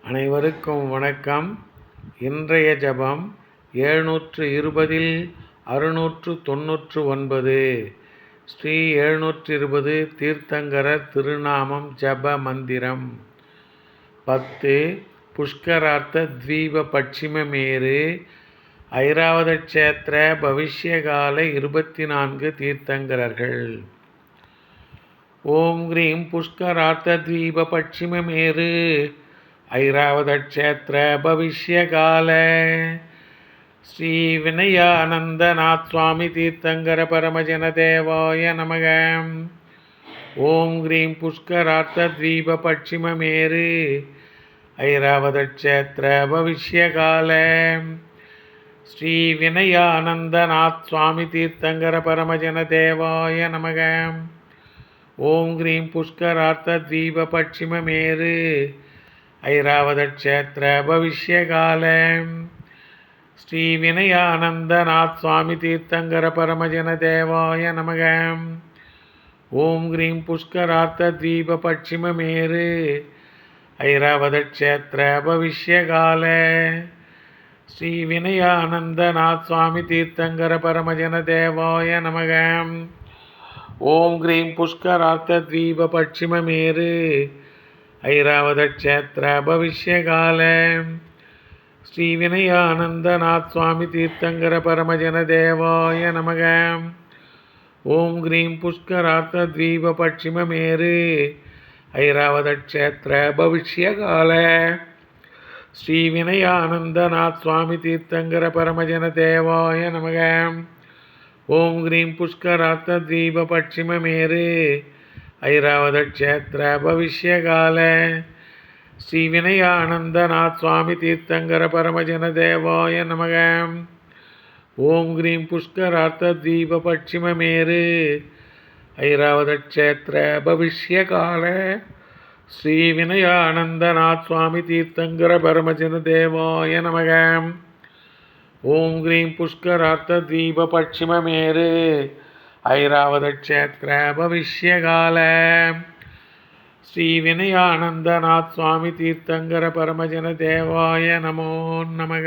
அனைவருக்கும் வணக்கம். இன்றைய ஜபம் 720 699 ஸ்ரீ 720 தீர்த்தங்கரர் திருநாமம் ஜப மந்திரம் 10 புஷ்கரார்த்த தீப பட்சிமமேரு ஐராவத க்ஷேத்திர பவிஷ்யகால 24 தீர்த்தங்கரர்கள். ஓம் க்ரீம் புஷ்கரார்த்த தீப பட்சிமமேரு ஐராவத க்ஷேத்திர பவிஷ்யகால ஸ்ரீ வினயானந்தநாத் சுவாமி தீர்த்தங்கர பரமஜன தேவாய நமக. ஓம் க்ரீம் புஷ்கரார்த்த தீப பட்சிமமேரு ஐராவத க்ஷேத்திர பவிஷ்யகால ஸ்ரீ வினயானந்தநாத் சுவாமி தீர்த்தங்கர பரமஜன தேவாய நமக. ஓம் க்ரீம் புஷ்கரார்த்த தீப பட்சிமமேரு ஐராவத க்ஷேத்திர பவிஷ்யகால ஸ்ரீ வினயானந்தநாத் சுவாமி தீர்த்தங்கர பரமஜன தேவாய நமக. ஓம் க்ரீம் புஷ்கரார்த்த தீப பட்சிமமேரு ஐராவத க்ஷேத்திர பவிஷ்யகால ஸ்ரீ வினயானந்தநாத் சுவாமி தீர்த்தங்கர பரமஜன தேவாய நமக. ஓம் க்ரீம் புஷ்கரார்த்த தீப பட்சிமமேரு ஐராவத க்ஷேத்திர பவிஷ்யகால ஸ்ரீ வினயானந்தநாத் சுவாமி தீர்த்தங்கர பரமஜன தேவாய நமக. ஓம் க்ரீம் புஷ்கரார்த்த தீப பட்சிமமேரு ஐராவத க்ஷேத்திர பவிஷ்யகால ஸ்ரீ வினயானந்தநாத் சுவாமி தீர்த்தங்கர பரமஜன தேவாய நமக. ஓம் க்ரீம் புஷ்கரார்த்த தீப பட்சிமமேரு ஐராவத க்ஷேத்திர பவிஷ்யகால ஸ்ரீ வினயானந்தநாத் சுவாமி தீர்த்தங்கர பரமஜன தேவாய நமக. ஓம் க்ரீம் புஷ்கரார்த்த தீப பட்சிமமேரு ஐராவத க்ஷேத்திர பவிஷ்யகால ஸ்ரீ வினயானந்தநாத் சுவாமி தீர்த்தங்கர பரமஜன தேவாய நமக. ஓம் க்ரீம் புஷ்கரார்த்த தீப பட்சிமமேரு ஐராவத க்ஷேத்திர பவிஷ்யகால ஸ்ரீ வினயானந்தநாத் சுவாமி தீர்த்தங்கர பரமஜன தேவாய நமோ நமக.